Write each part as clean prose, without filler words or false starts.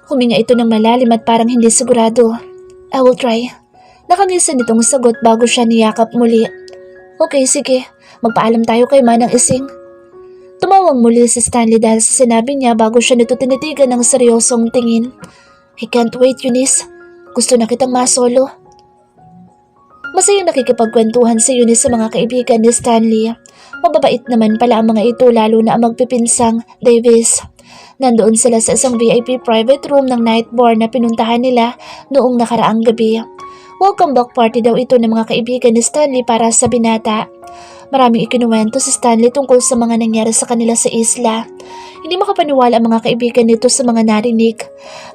Huminga ito ng malalim at parang hindi sigurado. I will try. Nakangisa nitong sagot bago siya niyakap muli. Okay, sige. Magpaalam tayo kay Manang Ising. Tumawang muli si Stanley dahil sa sinabi niya bago siya nito tinitigan ng seryosong tingin. I can't wait, Eunice. Gusto na kitang masolo. Masayang nakikipagkwentuhan si Eunice sa mga kaibigan ni Stanley. Mababait naman pala ang mga ito lalo na ang magpipinsang Davis. Nandoon sila sa isang VIP private room ng night bar na pinuntahan nila noong nakaraang gabi. Welcome back party daw ito ng mga kaibigan ni Stanley para sa binata. Maraming ikinuwento si Stanley tungkol sa mga nangyari sa kanila sa isla. Hindi makapaniwala ang mga kaibigan nito sa mga narinig.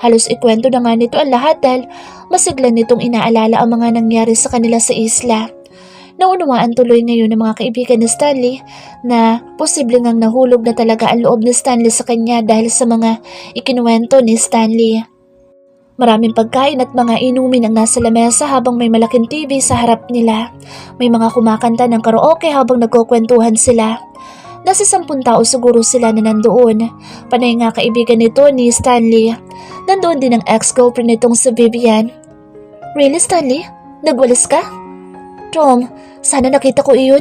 Halos ikwento na nga nito ang lahat dahil masigla nitong inaalala ang mga nangyari sa kanila sa isla. Naunawaan tuloy ngayon ng mga kaibigan ni Stanley na posible ngang nahulog na talaga ang loob ni Stanley sa kanya dahil sa mga ikinuwento ni Stanley. Maraming pagkain at mga inumin ang nasa lamesa habang may malaking TV sa harap nila. May mga kumakanta ng karaoke habang nagkukwentuhan sila. Nasa 10 tao siguro sila na nandoon. Panay nga kaibigan nito ni Stanley. Nandoon din ang ex-girlfriend nitong si Vivian. Really, Stanley? Nagwalis ka? Tom, sana nakita ko iyon.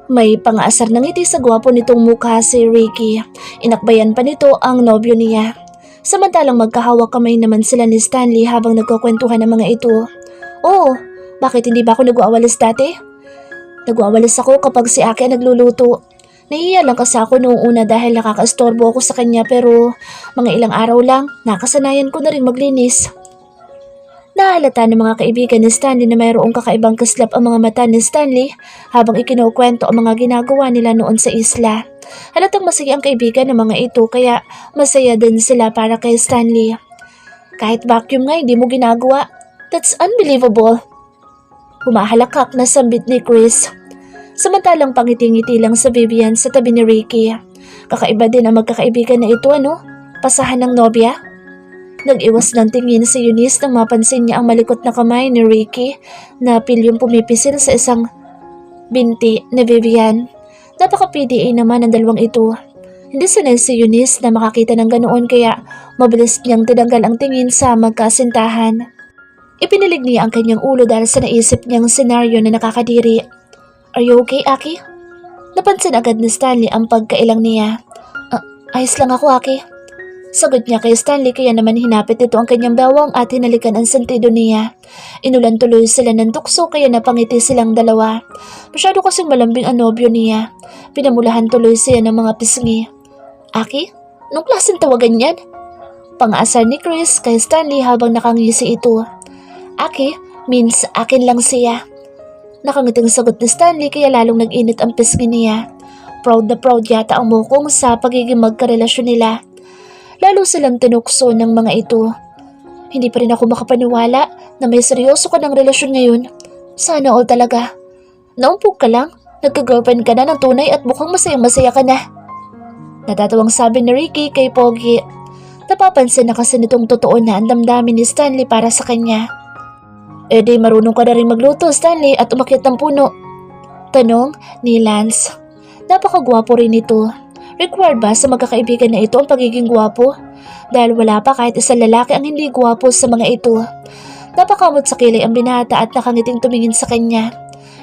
May pang-aasar ng ngiti sa gwapo nitong mukha si Ricky. Inakbayan pa nito ang nobyo niya. Samantalang magkahawak kamay naman sila ni Stanley habang nagkukwentuhan ng mga ito. Oh, bakit hindi ba ako nagwawalis dati? Nagwawalis ako kapag si Aki ang nagluluto. Nahiya lang kasi ako noong una dahil nakakaistorbo ako sa kanya pero mga ilang araw lang, nakasanayan ko na rin maglinis. Nahalata ng mga kaibigan ni Stanley na mayroong kakaibang kaslap ang mga mata ni Stanley habang ikinukwento ang mga ginagawa nila noon sa isla. Halatang masaya ang kaibigan ng mga ito kaya masaya din sila para kay Stanley. Kahit vacuum nga hindi mo ginagawa. That's unbelievable. Humahalakak na sambit ni Chris. Samantalang pangiti-ngiti lang sa Vivian sa tabi ni Ricky. Kakaiba din ang magkakaibigan na ito, ano? Pasahan ng nobya? Nag-iwas ng tingin si Eunice nang mapansin niya ang malikot na kamay ni Ricky na pilyong pumipisil sa isang binti ni Vivian. Napaka-PDA naman ang dalawang ito. Hindi sanay si Eunice na makakita ng ganoon kaya mabilis niyang tinanggal ang tingin sa magkasintahan. Ipinilig niya ang kanyang ulo dahil sa naisip niyang senaryo na nakakadiri. Are you okay, Aki? Napansin agad ni Stanley ang pagkailang niya. Ayos lang ako, Aki. Sagot niya kay Stanley kaya naman hinapit ito ang kanyang bawang at hinalikan ang sentido niya. Inulan tuloy sila ng tukso kaya napangiti silang dalawa. Masyado kasing malambing ang nobyo niya. Pinamulahan tuloy siya ng mga pisngi. Aki? Anong klaseng tawagan yan? Pang-aasar ni Chris kay Stanley habang nakangisi ito. Aki means akin lang siya. Nakangiting sagot ni Stanley kaya lalong nag-init ang pisngi niya. Proud na proud yata ang mukong sa pagiging magkarelasyon nila. Lalo silang tinukso ng mga ito. Hindi pa rin ako makapaniwala na may seryoso ka ng relasyon ngayon. Sana all talaga. Naumpog ka lang, nagka-girlfriend ka na ng tunay at mukhang masayang-masaya ka na. Natatawang sabi ni Ricky kay Pogi. Napapansin na kasi nitong totoo na ang damdamin ni Stanley para sa kanya. Eh di marunong ka na rin magluto, Stanley, at umakyat ng puno. Tanong ni Lance. Napakagwapo rin ito. Required ba sa magkakaibigan na ito ang pagiging gwapo? Dahil wala pa kahit isang lalaki ang hindi gwapo sa mga ito. Napakamot sa kilay ang binata at nakangiting tumingin sa kanya.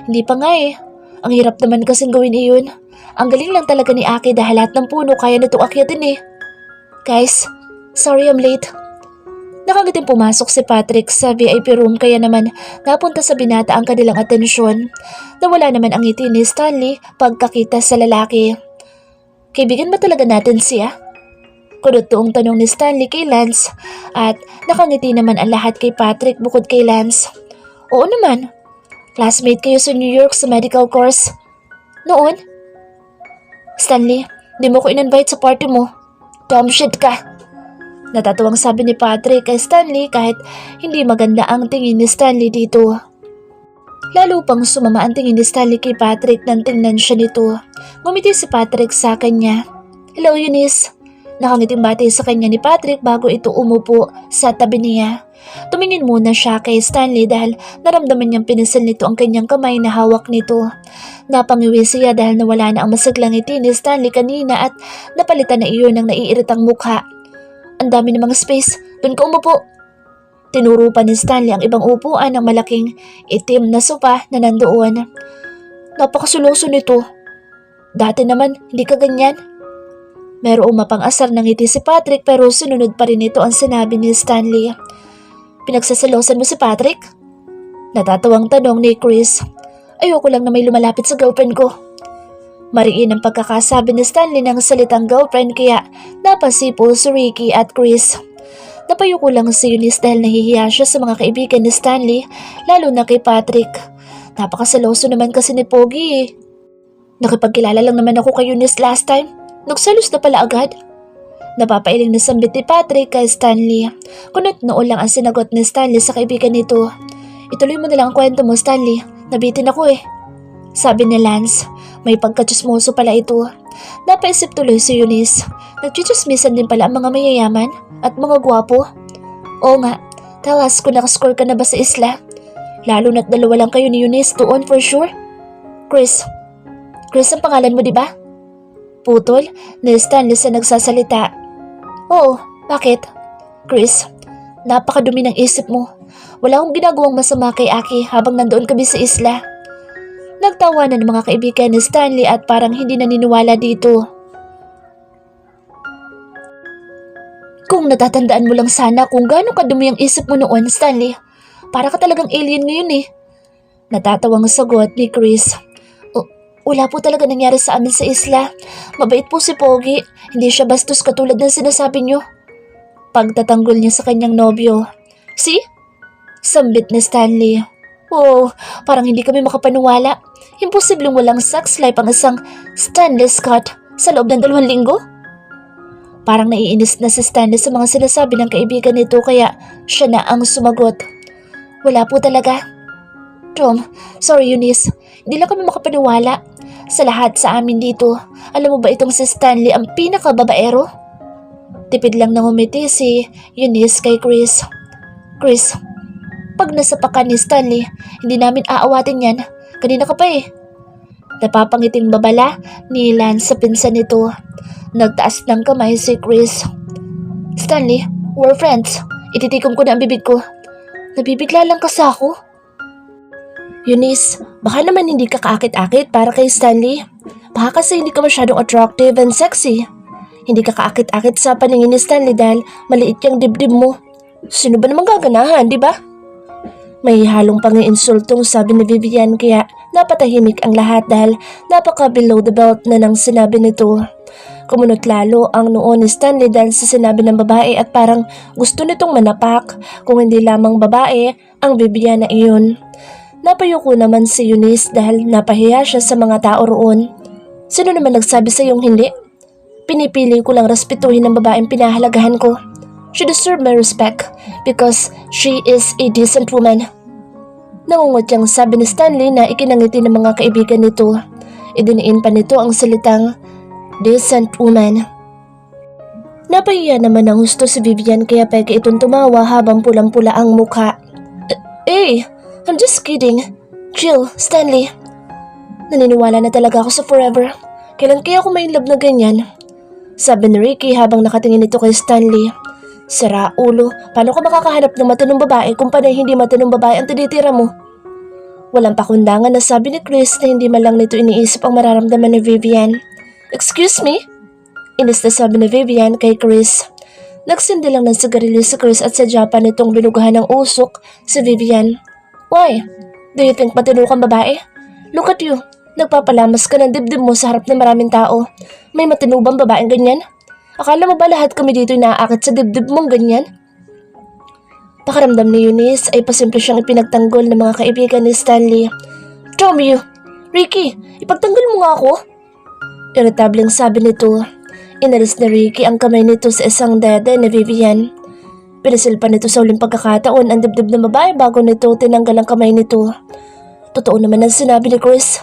Hindi pa nga eh. Ang hirap naman kasing gawin iyon. Ang galing lang talaga ni Aki dahil lahat ng puno kaya nitong akyatin eh. Guys, sorry I'm late. Nakangiting pumasok si Patrick sa VIP room kaya naman napunta sa binata ang kanilang atensyon. Nawala naman ang ngiti ni Stanley pagkakita sa lalaki. Kaibigan ba talaga natin siya? Kunot toong tanong ni Stanley kay Lance at nakangiti naman ang lahat kay Patrick bukod kay Lance. Oo naman. Classmate kayo sa New York sa medical course. Noon? Stanley, di mo ko in-invite sa party mo. Dumb shit ka. Natatawang sabi ni Patrick kay Stanley kahit hindi maganda ang tingin ni Stanley dito. Lalo pang sumama ang tingin ni Stanley kay Patrick nang tingnan siya nito. Ngumiti si Patrick sa kanya. Hello Eunice. Nakangiting bati sa kanya ni Patrick bago ito umupo sa tabi niya. Tumingin muna siya kay Stanley dahil naramdaman niyang pinisil nito ang kanyang kamay na hawak nito. Napangiwi siya dahil nawala na ang masiglang ngiti ni Stanley kanina at napalitan na iyon ng naiiritang mukha. Ang dami ng mga space. Doon ka umupo. Tinuro pa ni Stanley ang ibang upuan ng malaking itim na sopa na nandoon. Napakasuloso nito. Dati naman, hindi ka ganyan. Merong mapang-asar ng ngiti si Patrick pero sinunod pa rin ito ang sinabi ni Stanley. Pinagsasalosan mo si Patrick? Natatawang tanong ni Chris. Ayoko lang na may lumalapit sa girlfriend ko. Mariin ang pagkakasabi ni Stanley ng salitang girlfriend kaya napasipol si Ricky at Chris. Napayuko lang si Eunice dahil nahihiya siya sa mga kaibigan ni Stanley, lalo na kay Patrick. Napakasaloso naman kasi ni Pogi eh. Nakipagkilala lang naman ako kay Eunice last time. Nagsalos na pala agad. Napapailing na sambit ni Patrick kay Stanley. Kunot noon lang ang sinagot ni Stanley sa kaibigan nito. Ituloy mo na lang ang kwento mo, Stanley. Nabitin ako eh. Sabi ni Lance. May pagkatsismoso pala ito. Napaisip tuloy si Eunice. Nagchichismisan din pala ang mga mayayaman at mga gwapo. Oo nga, tell us kung nakascore ka na ba sa isla. Lalo na't dalawa lang kayo ni Eunice doon for sure. Chris. Chris ang pangalan mo, di ba? Putol ni Stanley sa nagsasalita. Oo, bakit? Chris, napakadumi ng isip mo. Wala akong ginagawang masama kay Aki habang nandoon kami sa isla. Nagtawanan ng mga kaibigan ni Stanley at parang hindi naniniwala dito. Kung natatandaan mo lang sana kung gaano kadumi ang isip mo noon, Stanley. Para ka talagang alien ngayon eh. Natatawang sagot ni Chris. Wala po talaga nangyari sa amin sa isla. Mabait po si Pogi. Hindi siya bastos katulad ng sinasabi niyo. Pagtatanggol niya sa kanyang nobyo. See? Sambit ni Stanley. Oh, parang hindi kami makapaniwala. Imposibleng walang sex life ang isang Stanley Scott sa loob ng 2 linggo. Parang naiinis na si Stanley sa mga sinasabi ng kaibigan nito kaya siya na ang sumagot. Wala po talaga. Tom, sorry Eunice, hindi lang kami makapaniwala. Sa lahat sa amin dito, alam mo ba itong si Stanley ang pinakababaero? Tipid lang nang umiti si Eunice kay Chris. Chris, pag nasapakan ni Stanley, hindi namin aawatin yan. Kanina ka pa eh. Napapangiting babala ni Lance sa pinsan nito. Nagtaas ng kamay si Chris. Stanley, we're friends. Ititikom ko na ang bibig ko. Nabibigla lang kasi ako. Eunice, baka naman hindi ka kaakit-akit para kay Stanley. Baka kasi hindi ka masyadong attractive and sexy. Hindi ka kaakit-akit sa paningin ni Stanley dahil maliit yung dibdib mo. Sino ba naman gaganahan, di ba? May halong pangiinsultong sabi ni Vivian kaya napatahimik ang lahat dahil napaka below the belt na nang sinabi nito. Kumunot lalo ang noo ni Stanley dahil sa sinabi ng babae at parang gusto nitong manapak kung hindi lamang babae ang Vivian na iyon. Napayuko naman si Eunice dahil napahiya siya sa mga tao roon. Sino naman nagsabi sa iyong hindi? Pinipili ko lang respetuhin ng babaeng pinahalagahan ko. She deserves my respect because she is a decent woman. Nangungot niyang sabi ni Stanley na ikinangiti ng mga kaibigan nito. Idiniin pa nito ang salitang decent woman. Napahiya naman ng husto si Vivian kaya peke itong tumawa habang pulang-pula ang mukha. I'm just kidding. Chill, Stanley. Naniniwala na talaga ako sa forever. Kailan kaya ako may love na ganyan? Sabi ni Ricky habang nakatingin ito kay Stanley. Sira ulo, paano ka makakahanap ng matinong babae kung panay hindi matinong babae ang tinitira mo? Walang pakundangan na sabi ni Chris na hindi man lang nito iniisip ang mararamdaman ni Vivian. Excuse me? Inis na sabi ni Vivian kay Chris. Nagsindi lang ng sigarilyo si Chris at sadya pa nitong binugahan ng usok si Vivian. Why? Do you think matino kang babae? Look at you. Nagpapalamas ka ng dibdib mo sa harap ng maraming tao. May matino bang babaeng ganyan? Akala mo ba lahat kami dito naaakit sa dibdib mong ganyan? Pakaramdam ni Eunice ay pasimple siyang ipinagtanggol ng mga kaibigan ni Stanley. Tommy, Ricky, ipagtanggol mo nga ako. Irritableng sabi nito. Inalis ni Ricky ang kamay nito sa isang dede ni Vivian. Pinasilpan nito sa uling pagkakataon ang dibdib ng babae bago nito tinanggal ang kamay nito. Totoo naman ang sinabi ni Chris.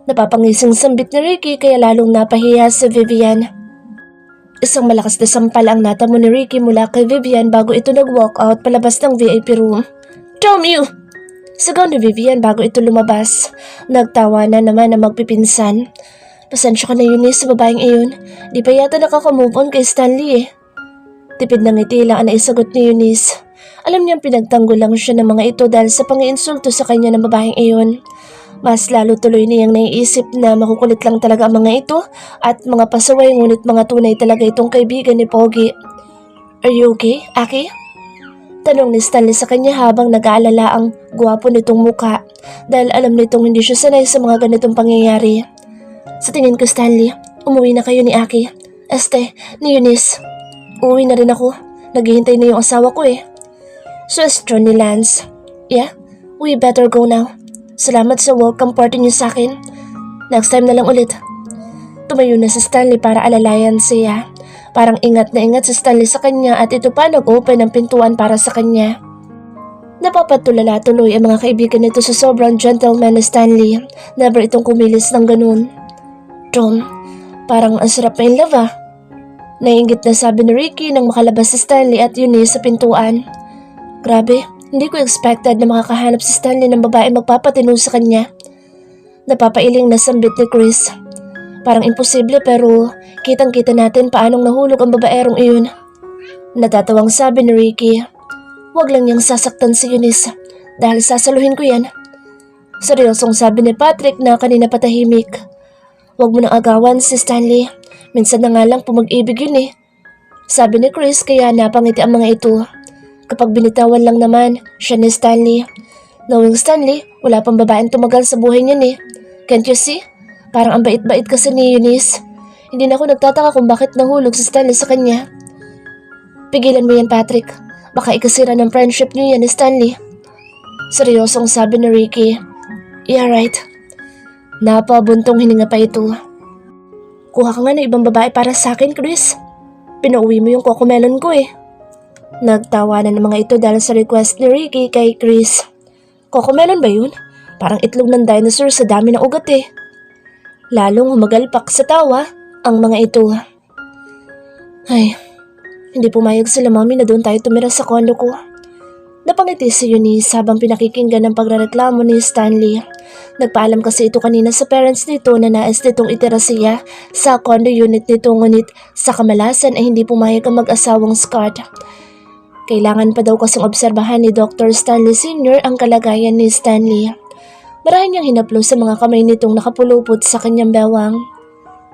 Napapangising sambit ni Ricky kaya lalong napahiya si Vivian. Isang malakas na sampal ang natamo ni Ricky mula kay Vivian bago ito nag-walk out palabas ng VIP room. Damn you! Sigaw ni Vivian bago ito lumabas. Nagtawa na naman ang magpipinsan. Pasensya ka na Eunice sa babaeng iyon. Di pa yata nakaka-move on kay Stanley eh. Tipid ng ngiti lang ang naisagot ni Eunice. Alam niyang pinagtanggol lang siya ng mga ito dahil sa pang-iinsulto sa kanya ng babaeng iyon. Mas lalo tuloy niyang naiisip na makukulit lang talaga ang mga ito at mga pasaway ngunit mga tunay talaga itong kaibigan ni Pogi. Are you okay, Aki? Tanong ni Stanley sa kanya habang nag-aalala ang gwapo nitong muka dahil alam nitong hindi siya sanay sa mga ganitong pangyayari. Sa tingin ko, Stanley, umuwi na kayo ni Aki. Ni Eunice. Uuwi na rin ako. Naghihintay na yung asawa ko eh. Suwestron ni Lance. Yeah, we better go now. Salamat sa welcome party niyo sa akin. Next time na lang ulit. Tumayo na si Stanley para alalayan siya. Parang ingat na ingat si Stanley sa kanya at ito pa nag-open ng pintuan para sa kanya. Napapatulala tuloy ang mga kaibigan nito sa sobrang gentleman ni Stanley. Never itong kumilis ng ganun. Tom, parang ang sarap na in love ah. Naiingit na sabi ni Ricky nang makalabas si Stanley at Eunice sa pintuan. Grabe, hindi ko expected na makakahanap si Stanley ng babae magpapatino sa kanya. Napapailing na sambit ni Chris. Parang imposible pero kitang-kita natin paanong nahulog ang babaerong iyon. Natatawang sabi ni Ricky. Huwag lang niyang sasaktan si Eunice dahil sasaluhin ko yan. Seryosong sabi ni Patrick na kanina patahimik. Huwag mo nang agawan si Stanley. Minsan na nga lang pumag-ibig yun eh. Sabi ni Chris kaya napangiti ang mga ito. Kapag binitawan lang naman siya ni Stanley. Knowing Stanley, wala pang babaeng tumagal sa buhay niyan eh. Can't you see? Parang ang bait-bait kasi ni Eunice. Hindi na ako nagtataka kung bakit nahulog si Stanley sa kanya. Pigilan mo yan, Patrick. Baka ikasira ng friendship niyo yan ni Stanley. Seryosong sabi ni Ricky. Yeah, right. Napabuntong hininga pa ito. Kuha ka nga ng ibang babae para sa akin, Chris. Pinauwi mo yung cocomelon ko eh. Nagtawanan ng mga ito dahil sa request ni Ricky kay Chris. Cocomelon ba yun? Parang itlog ng dinosaur sa dami ng ugat eh. Lalong humagalpak sa tawa ang mga ito. Ay, hindi pumayag sila mami na doon tayo tumira sa kondo ko. Napangiti si Eunice habang pinakikinggan ng pagrereklamo ni Stanley. Nagpaalam kasi ito kanina sa parents nito na nais nitong itira siya sa condo unit nito ngunit sa kamalasan ay hindi pumayag ang mag-asawang Scott. Kailangan pa daw kasing obserbahan ni Dr. Stanley Sr. ang kalagayan ni Stanley. Marahan niyang hinaplo sa mga kamay nitong nakapulupot sa kanyang bewang.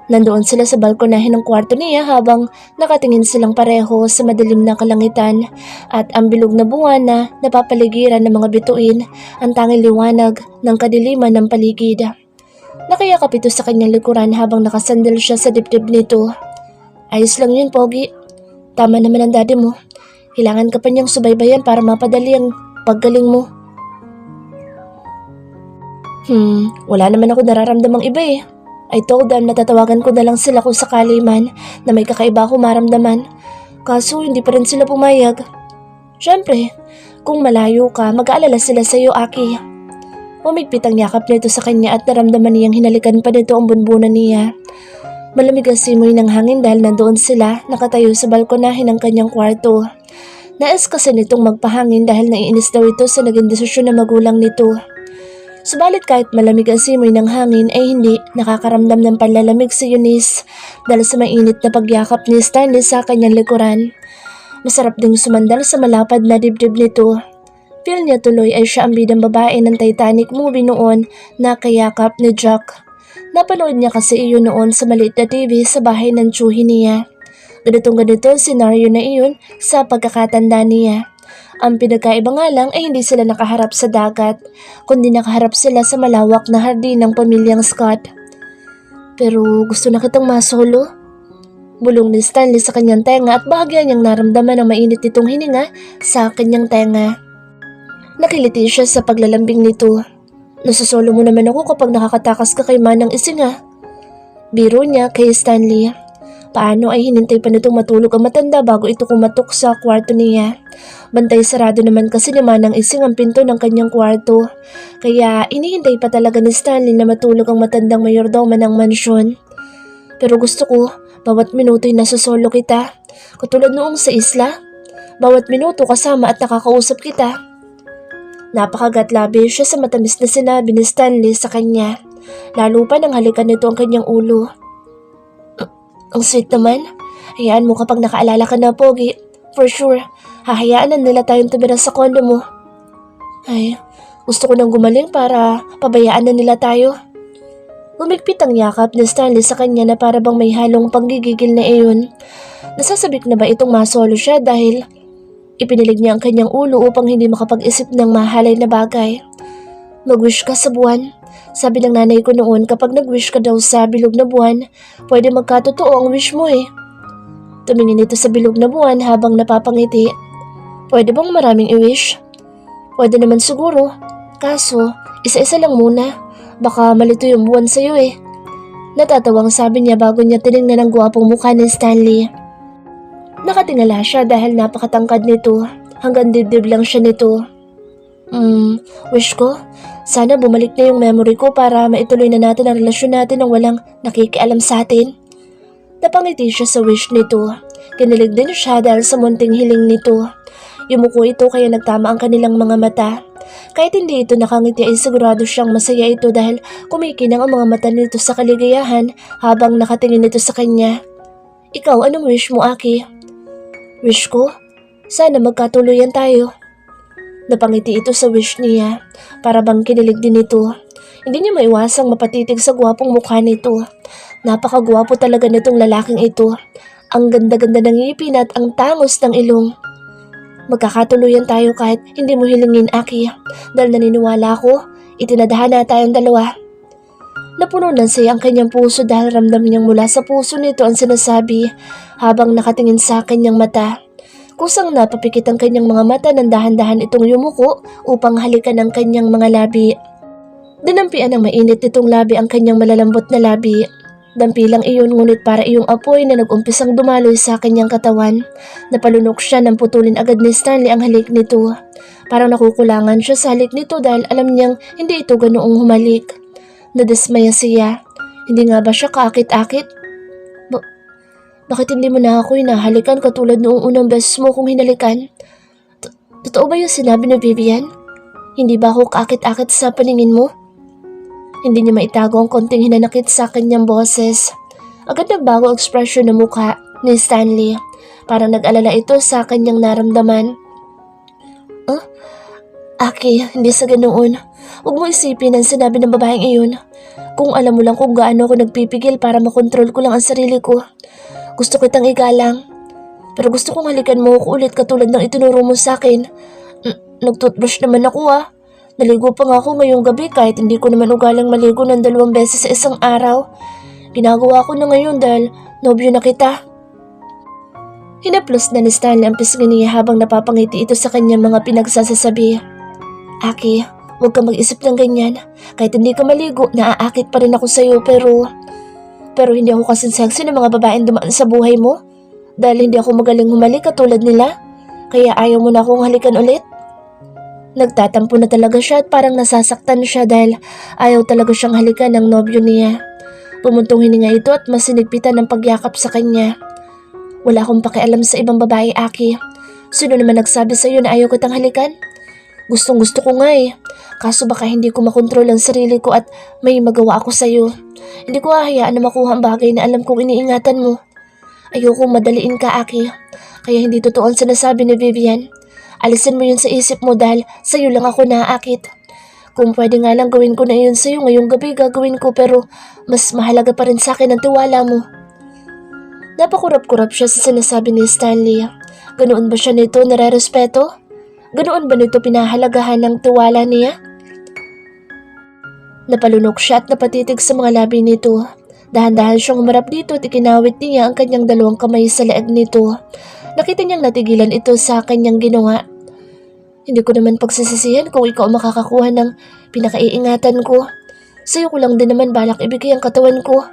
Nandoon sila sa balkonahin ng kwarto niya habang nakatingin silang pareho sa madilim na kalangitan at ang bilog na buwan na napapaligiran ng mga bituin ang tanging liwanag ng kadiliman ng paligid. Nakayakap ito sa kanyang likuran habang nakasandal siya sa dibdib nito. Ayos lang yun, Pogi. Tama naman ang daddy mo. Kailangan ka pa niyang subaybayan para mapadali ang paggaling mo. Wala naman ako nararamdamang iba eh. I told them na tatawagan ko na lang sila kung sakali man na may kakaiba ako maramdaman. Kaso hindi pa rin sila pumayag. Siyempre, kung malayo ka, mag-aalala sila sa iyo, Aki. Umigpit ang yakap nito sa kanya at naramdaman niyang hinalikan pa nito ang bunbunan niya. Malamig ang simoy ng hangin dahil nandoon sila nakatayo sa balkonahin ng kanyang kwarto. Nais kasi nitong magpahangin dahil naiinis daw ito sa naging desisyon ng magulang nito. Subalit kahit malamig ang simoy ng hangin ay hindi nakakaramdam ng panlalamig si Eunice dahil sa mainit na pagyakap ni Stanley sa kanyang likuran. Masarap ding sumandal sa malapad na dibdib nito. Feel niya tuloy ay siya ang bidang babae ng Titanic movie noon na kayakap ni Jack. Napanood niya kasi iyon noon sa maliit na TV sa bahay ng tsuhi niya. Ganitong-ganito ang senaryo na iyon sa pagkakatanda niya. Ang pinagkaiba nga lang ay hindi sila nakaharap sa dagat, kundi nakaharap sila sa malawak na hardin ng pamilyang Scott. Pero gusto na kitang masolo. Bulong ni Stanley sa kanyang tenga at bahagya niyang naramdaman ang mainit nitong hininga sa kanyang tenga. Nakiliti siya sa paglalambing nito. Nasasolo mo naman ako kapag nakakatakas ka kay Manang Isinga. Biro niya kay Stanley. Paano ay hinintay pa nitong matulog ang matanda bago ito kumatok sa kwarto niya. Bantay sarado naman kasi ni Manang Ising ang pinto ng kanyang kwarto. Kaya inihintay pa talaga ni Stanley na matulog ang matandang mayordoma ng mansyon. Pero gusto ko, bawat minuto ay nasasolo kita. Katulad noong sa isla. Bawat minuto kasama at nakakausap kita. Napakagatlabi siya sa matamis na sinabi ni Stanley sa kanya. Lalo pa nang halikan nito ang kanyang ulo. Ang sweet naman. Hayaan mo kapag nakaalala ka na, Pogi. For sure, hahayaan na nila tayong tumira sa kondo mo. Ay, gusto ko nang gumaling para pabayaan na nila tayo. Humigpit ang yakap ni Stanley sa kanya na para bang may halong panggigigil na iyon. Nasasabik na ba itong masolo siya dahil ipinilig niya ang kanyang ulo upang hindi makapag-isip ng mahalay na bagay. Mag-wish ka sa buwan. Sabi ng nanay ko noon kapag nag-wish ka daw sa bilog na buwan, pwede magkatotoo ang wish mo eh. Tumingin ito sa bilog na buwan habang napapangiti. Pwede bang maraming i-wish? Pwede naman siguro. Kaso, isa-isa lang muna. Baka malito yung buwan sa'yo eh. Natatawang sabi niya bago niya tinignan ang gwapong mukha ni Stanley. Nakatingala siya dahil napakatangkad nito. Hanggang dibdib lang siya nito. Wish ko, sana bumalik na yung memory ko para maituloy na natin ang relasyon natin nang walang nakikialam sa atin. Napangiti siya sa wish nito. Kinilig din siya dahil sa munting hiling nito. Yumuko ito kaya nagtama ang kanilang mga mata. Kahit hindi ito nakangiti ay sigurado siyang masaya ito dahil kumikinang ang mga mata nito sa kaligayahan habang nakatingin ito sa kanya. Ikaw, anong wish mo, Aki? Wish ko? Sana magkatuluyan tayo. Napangiti ito sa wish niya, para bang kinilig din ito. Hindi niya maiwasang mapatitig sa gwapong mukha nito. Napakagwapo talaga nitong lalaking ito. Ang ganda-ganda ng ngipin at ang tangos ng ilong. Magkakatuluyan tayo kahit hindi mo hilingin, Aki, dahil naniniwala ko, itinadhana tayong dalawa. Napuno ng saya ang kanyang puso dahil ramdam niyang mula sa puso nito ang sinasabi habang nakatingin sa kanyang mata. Kusang napapikit ang kanyang mga mata nang dahan-dahan itong yumuko upang halikan ang kanyang mga labi. Dinampian ng mainit nitong labi ang kanyang malalambot na labi. Dampi lang iyon ngunit para iyong apoy na nag-umpisang dumaloy sa kanyang katawan. Napalunok siya nang putulin agad ni Stanley ang halik nito. Parang nakukulangan siya sa halik nito dahil alam niyang hindi ito ganoong humalik. Nadismaya siya. Hindi nga ba siya kaakit-akit? Bakit hindi mo na ako hinahalikan katulad noong unang beses mo kong hinalikan? Totoo ba yung sinabi ni Vivian? Hindi ba ako kaakit-akit sa paningin mo? Hindi niya maitago ang konting hinanakit sa kanyang boses. Agad nagbago ang ekspresyon ng mukha ni Stanley. Parang nag-alala ito sa kanyang naramdaman. Aki, hindi sa ganoon. Huwag mo isipin ang sinabi ng babaeng iyon. Kung alam mo lang kung gaano ako nagpipigil para makontrol ko lang ang sarili ko. Gusto kitang igalang. Pero gusto kong halikan mo ako ulit katulad ng itinuro mo sa akin. Nag-toothbrush naman ako Naligo pa nga ako ngayong gabi kahit hindi ko naman ugalang maligo ng 2 beses sa isang araw. Ginagawa ko na ngayon dahil nobyo na kita. Hinaplos na ni Stanley ang pisngi niya habang napapangiti ito sa kanyang mga pinagsasasabi. Aki, huwag ka mag-isip ng ganyan. Kahit hindi ka maligo, naaakit pa rin ako sa'yo pero hindi ako kasing sexy ng mga babaeng dumaan sa buhay mo. Dahil hindi ako magaling humalik katulad nila. Kaya ayaw mo na akong halikan ulit. Nagtatampo na talaga siya at parang nasasaktan siya dahil ayaw talaga siyang halikan ng nobyo niya. Pumuntong hininga ito at mas sinigpitan ng pagyakap sa kanya. Wala akong pakialam sa ibang babae, Aki. Sino naman nagsabi sa iyo na ayaw kitang halikan? Gustong gusto ko nga Kaso baka hindi ko makontrol ang sarili ko at may magawa ako sa iyo. Hindi ko hahayaan na makuha ang bagay na alam kong iniingatan mo. Ayokong madaliin ka, Aki. Kaya hindi totoo ang sinasabi ni Vivian. Alisin mo yun sa isip mo dahil sa'yo lang ako naaakit. Kung pwede nga lang gawin ko na yun sa'yo ngayong gabi, gagawin ko pero mas mahalaga pa rin sa akin ang tiwala mo. Napakurap-kurap siya sa sinasabi ni Stanley. Ganoon ba siya nito nare-respeto? Ganoon ba nito pinahalagahan ng tiwala niya? Napalunok siya at napatitig sa mga labi nito. Dahan-dahan siyang umarap dito at ikinawit niya ang kanyang 2 kamay sa leeg nito. Nakita niyang natigilan ito sa kanyang ginawa. Hindi ko naman pagsisisihan kung ikaw makakakuha ng pinakaiingatan ko. Sa'yo ko lang din naman balak ibigay ang katawan ko.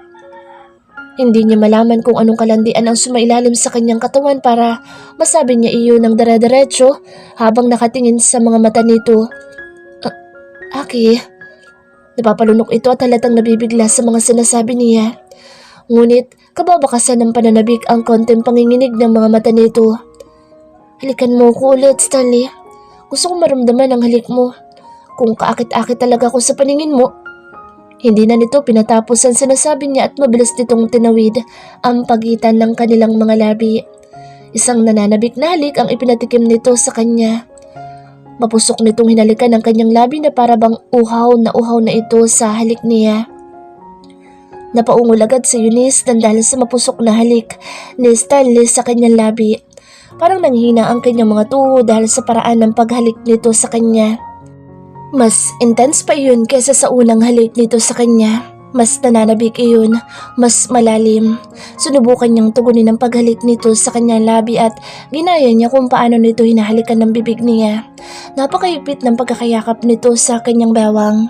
Hindi niya malaman kung anong kalandian ang sumailalim sa kanyang katawan para masabi niya iyon ng dire-diretso habang nakatingin sa mga mata nito. Aki, napapalunok ito at halatang nabibigla sa mga sinasabi niya. Ngunit kababakasan ng pananabik ang konting panginginig ng mga mata nito. Halikan mo ko ulit, Stanley. Gusto kong maramdaman ang halik mo. Kung kaakit-akit talaga ako sa paningin mo. Hindi na nito pinatapos ang sinasabi niya at mabilis nitong tinawid ang pagitan ng kanilang mga labi. Isang nananabik na halik ang ipinatikim nito sa kanya. Mapusok nitong hinalikan ang kanyang labi na para bang uhaw na ito sa halik niya. Napaungol agad si Eunice dahil sa mapusok na halik ni Stanley sa kanyang labi. Parang nanghina ang kanyang mga tuhod dahil sa paraan ng paghalik nito sa kanya. Mas intense pa iyon kaysa sa unang halik nito sa kanya. Mas nananabik iyon, mas malalim. Sinubukan niyang tugunin ang paghalik nito sa kanyang labi at ginaya niya kung paano nito hinahalikan ng bibig niya. Napakahigpit ng pagkakayakap nito sa kanyang bewang.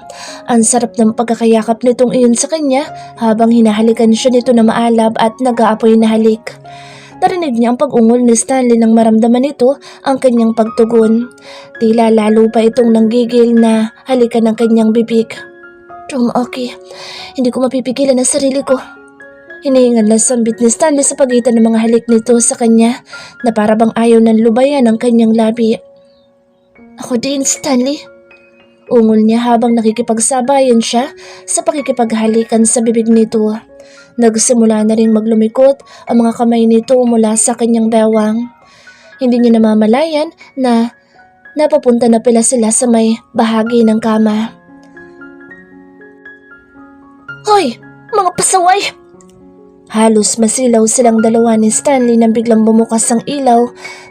Ang sarap ng pagkakayakap nitong iyon sa kanya habang hinahalikan siya nito na maalab at nag-aapoy na halik. Narinig niya ang pag-ungol ni Stanley nang maramdaman nito ang kanyang pagtugon. Tila lalo pa itong nanggigil na halikan ng kanyang bibig. Aki, hindi ko mapipigilan ang sarili ko. Hinihingal na sambit ni Stanley sa pagitan ng mga halik nito sa kanya na para bang ayaw ng lubayan ang kanyang labi. Ako din, Stanley. Ungol niya habang nakikipagsabayan siya sa pakikipaghalikan sa bibig nito. Nagsimula na ring maglumikot ang mga kamay nito mula sa kanyang bewang. Hindi niya namamalayan na napapunta na pala sila sa may bahagi ng kama. Hoy! Mga pasaway! Halos masilaw silang dalawa ni Stanley nang biglang bumukas ang ilaw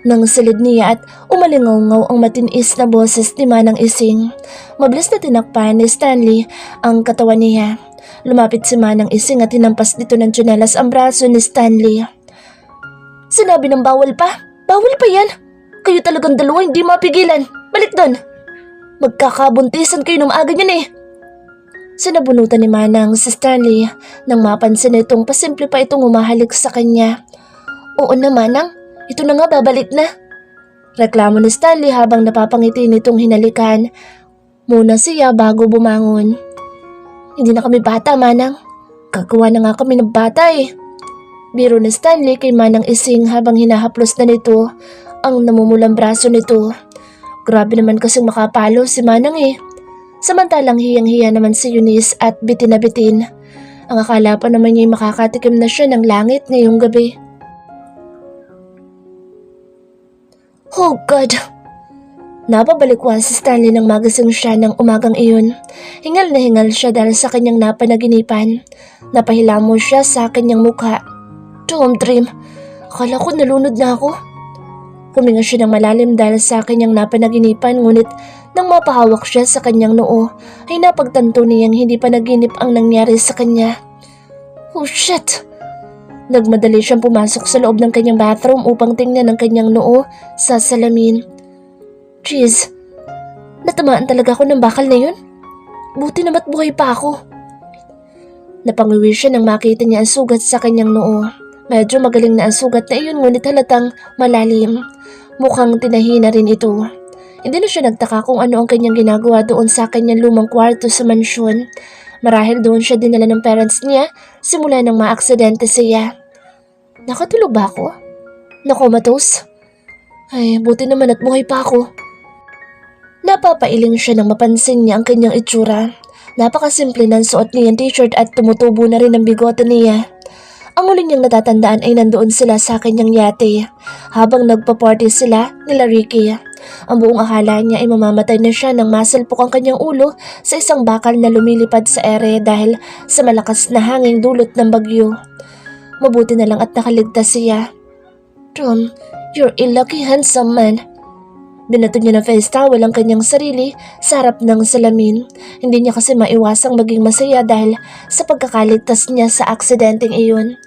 ng silid niya at umalingaw-ngaw ang matinis na boses ni Manang Ising. Mabilis na tinakpan ni Stanley ang katawan niya. Lumapit si Manang Ising at hinampas dito ng tsinelas ang braso ni Stanley. Sinabi ng bawal pa? Bawal pa yan? Kayo talagang dalawa hindi mapigilan. Balik doon! Magkakabuntisan kayo ng maaga niyan eh. Sinabunutan ni Manang si Stanley nang mapansin na itong pasimple pa itong umahalik sa kanya. Oo na Manang, ito na nga babalik na. Reklamo ni Stanley habang napapangiti nitong hinalikan muna siya bago bumangon. Hindi na kami bata Manang, gagawa na nga kami ng bata eh. Biro ni Stanley kay Manang Ising habang hinahaplos na nito ang namumulang braso nito. Grabe naman kasing makapalo si Manang eh. Samantalang hiyang-hiya naman si Eunice at bitin na bitin. Ang akala pa naman niya'y makakatikim na siya ng langit ngayong gabi. Oh God! Napabalikwan si Stanley nang magising siya ng umagang iyon. Hingal na hingal siya dahil sa kanyang napanaginipan. Napahilamo siya sa kanyang mukha. Dream, akala ko nalunod na ako. Huminga siya ng malalim dahil sa kanyang napanaginipan ngunit nang mapahawak siya sa kanyang noo ay napagtanto niyang hindi pa naginip ang nangyari sa kanya. Oh shit! Nagmadali siyang pumasok sa loob ng kanyang bathroom upang tingnan ang kanyang noo sa salamin. Jeez, natamaan talaga ako ng bakal na yun. Buti namat buhay pa ako. Napangiwi siya nang makita niya ang sugat sa kanyang noo. Medyo magaling na ang sugat na iyon ngunit halatang malalim. Mukhang tinahina rin ito. Hindi na siya nagtaka kung ano ang kanyang ginagawa doon sa kanyang lumang kwarto sa mansyon. Marahil doon siya dinala ng parents niya simula nang maaksidente siya. Nakatulog ba ako? Nakomatos? Ay, buti naman at buhay pa ako. Napapailing siya nang mapansin niya ang kanyang itsura. Napakasimple ng suot niyang t-shirt at tumutubo na rin ang bigote niya. Ang muli niyang natatandaan ay nandoon sila sa kanyang yate habang nagpa-party sila nila Ricky. Ang buong akala niya ay mamamatay na siya nang masalpok ang kanyang ulo sa isang bakal na lumilipad sa ere dahil sa malakas na hanging dulot ng bagyo. Mabuti na lang at nakaligtas siya. Tom, you're a lucky handsome man. Binato niya ng face towel ang kanyang sarili sa harap ng salamin. Hindi niya kasi maiwasang maging masaya dahil sa pagkakaligtas niya sa aksidenteng iyon.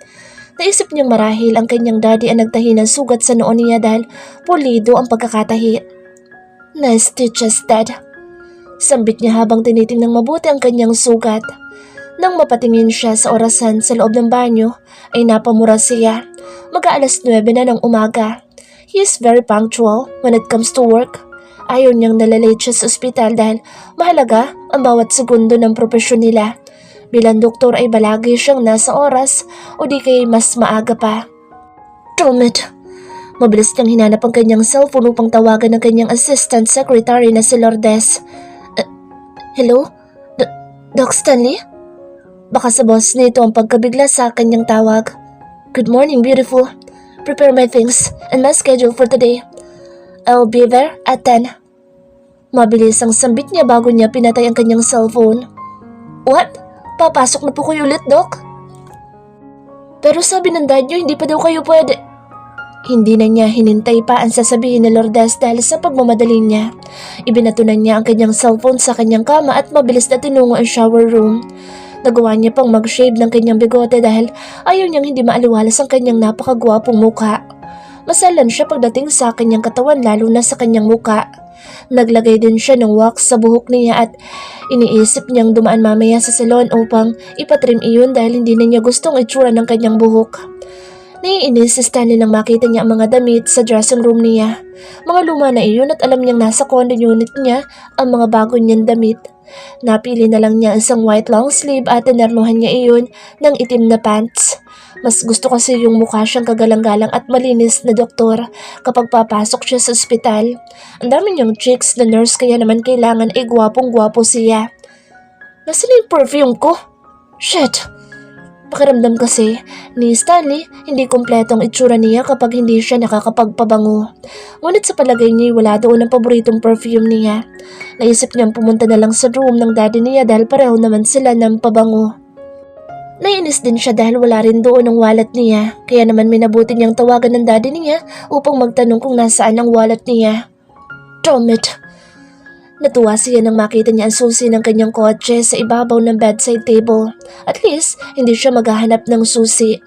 Naisip niyang marahil ang kanyang daddy ang nagtahi ng sugat sa noo niya dahil pulido ang pagkakatahi. Nice stitches, Dad. Sambit niya habang tinitingnang mabuti ang kanyang sugat. Nang mapatingin siya sa orasan sa loob ng banyo, ay napamura siya. Mag-aalas 9 na ng umaga. He is very punctual when it comes to work. Ayaw niyang nalalate siya sa ospital dahil mahalaga ang bawat segundo ng propesyon nila. Bilang doktor ay balagi siyang nasa oras o di kay mas maaga pa. Damn it! Mabilis niyang hinanap ang kanyang cellphone upang tawagan ng kanyang assistant secretary na si Lourdes. Hello? Doc Stanley? Baka sa boss nito ang pagkabigla sa kanyang tawag. Good morning, beautiful. prepare my things and my schedule for today. I'll be there at 10. Mabilis ang sambit niya bago niya pinatay ang kanyang cellphone. What? Papasok na po kayo ulit, Doc? Pero sabi ng dad niyo, hindi pa daw kayo pwede. Hindi na niya hinintay pa ang sasabihin ni Lourdes dahil sa pagmamadali niya. Ibinatunan niya ang kanyang cellphone sa kanyang kama at mabilis na tinungo ang shower room. Nagawa niya pang mag-shave ng kanyang bigote dahil ayaw niyang hindi maaliwalas ang kanyang napakagwapong mukha. Masalan siya pagdating sa kanyang katawan lalo na sa kanyang mukha. Naglagay din siya ng wax sa buhok niya at iniisip niyang dumaan mamaya sa salon upang ipatrim iyon dahil hindi na niya gustong itsura ng kanyang buhok. Naiinis si Stanley nang makita niya ang mga damit sa dressing room niya. Mga luma na iyon at alam niyang nasa condo unit niya ang mga bago niyang damit. Napili na lang niya isang white long sleeve at tinernuhan niya iyon ng itim na pants. Mas gusto kasi yung mukha siyang kagalang-galang at malinis na doktor kapag papasok siya sa ospital. Ang dami niyang chicks na nurse kaya naman kailangan ay gwapong-gwapo siya. Nasaan yung perfume ko? Shit! Pakiramdam kasi ni Stanley, hindi kompleto ang itsura niya kapag hindi siya nakakapagpabango. Ngunit sa palagay niya wala doon ang paboritong perfume niya. Naisip niyang pumunta na lang sa room ng daddy niya dahil pareho naman sila ng pabango. Nainis din siya dahil wala rin doon ang wallet niya, kaya naman minabuti niyang tawagan ng daddy niya upang magtanong kung nasaan ang wallet niya. Damn it! Natuwa siya nang makita niya ang susi ng kanyang kotse sa ibabaw ng bedside table. At least, hindi siya maghahanap ng susi.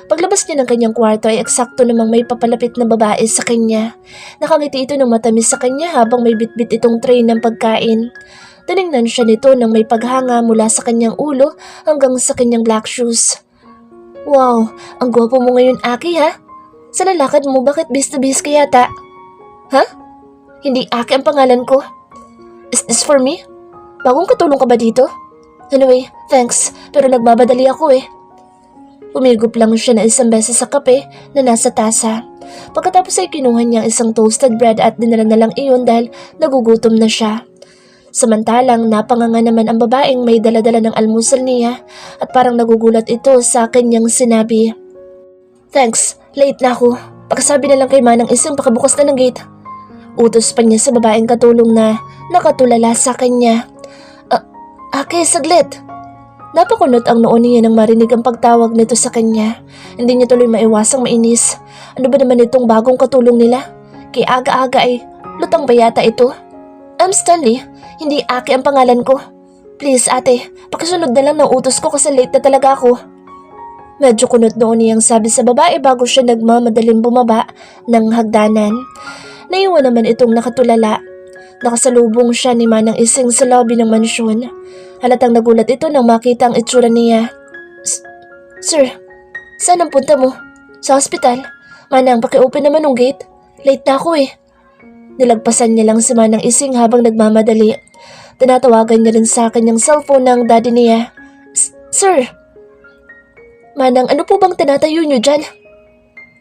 Paglabas niya ng kanyang kwarto ay eksakto namang may papalapit na babae sa kanya. Nakangiti ito ng matamis sa kanya habang may bitbit itong tray ng pagkain. Tinignan siya nito nang may paghanga mula sa kanyang ulo hanggang sa kanyang black shoes. Wow, ang gwapo mo ngayon, Aki, ha? Sa lalakad mo, bakit bis na bis ka yata? Ha? Hindi Aki ang pangalan ko. Is this for me? Bagong katulong ka ba dito? Anyway, thanks, pero nagmamadali ako eh. Umigop lang siya na isang beses sa kape na nasa tasa. Pagkatapos ay kinuha niya isang toasted bread at dinala na lang iyon dahil nagugutom na siya. Samantalang napanganga naman ang babaeng may daladala ng almusal niya at parang nagugulat ito sa kanyang sinabi. Thanks, late na ako. Pagkasabi na lang kay Manang isang pakabukas na ng gate. Utos pa niya sa babaeng katulong na nakatulala sa kanya. Ake, saglit. Napakunot ang noon niya nang marinig ang pagtawag nito sa kanya. Hindi niya tuloy maiwasang mainis. Ano ba naman itong bagong katulong nila? Kay aga-aga ay lutang ba yata ito? Stanley, hindi Ake ang pangalan ko. Please ate, pakisunod na lang ng utos ko kasi late na talaga ako. Medyo kunot noon niyang sabi sa babae bago siya nagmamadaling bumaba ng hagdanan. Naiwan naman itong nakatulala. Nakasalubong siya ni Manang Ising sa lobby ng mansyon. Halatang nagulat ito nang makita ang itsura niya. Sir, saan ang punta mo? Sa hospital? Manang, paki-open naman ng gate. Late na ako eh. Nilagpasan niya lang si Manang Ising habang nagmamadali. Tinatawagan niya rin sa kanyang cellphone ng daddy niya. Sir! Manang, ano po bang tinatayo niyo dyan?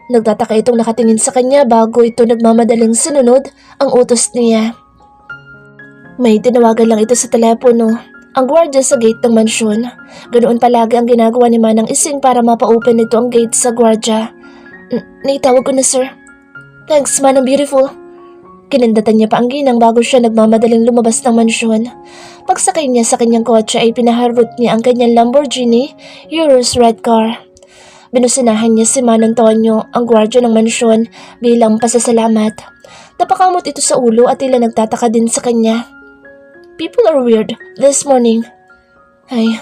Nagtataka itong nakatingin sa kanya bago ito nagmamadaling sununod ang utos niya. May tinawagan lang ito sa telepono. Ang gwardiya sa gate ng mansyon. Ganoon palagi ang ginagawa ni Manang Ising para mapa-open nito ang gate sa gwardiya. Naitawag ko na, sir. Thanks, Manang Beautiful. Kinandatan niya pa ang ginang bago siya nagmamadaling lumabas ng mansyon. Pagsakay niya sa kanyang kotse ay pinaharot niya ang kanyang Lamborghini Urus red car. Binusinahan niya si Manong Tonyo, ang gwardiya ng mansyon, bilang pasasalamat. Napakamot ito sa ulo at tila nagtataka din sa kanya. People are weird this morning. Ay,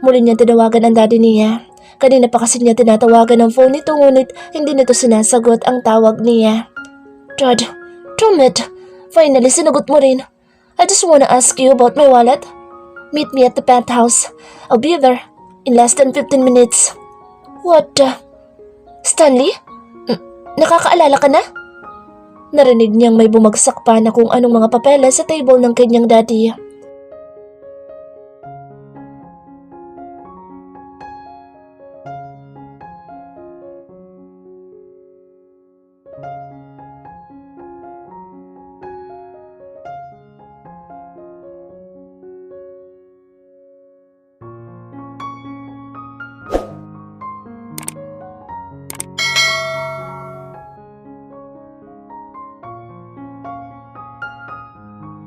muli niya tinawagan ang daddy niya. Kanina pa kasi niya tinatawagan ang phone nito ngunit hindi nito sinasagot ang tawag niya. Dad, damn it! Finally, sinagot mo rin. I just wanna ask you about my wallet. Meet me at the penthouse. I'll be there in less than 15 minutes. What the? Stanley? Nakakaalala ka na? Narinig niyang may bumagsak pa na kung anong mga papeles sa table ng kanyang daddy.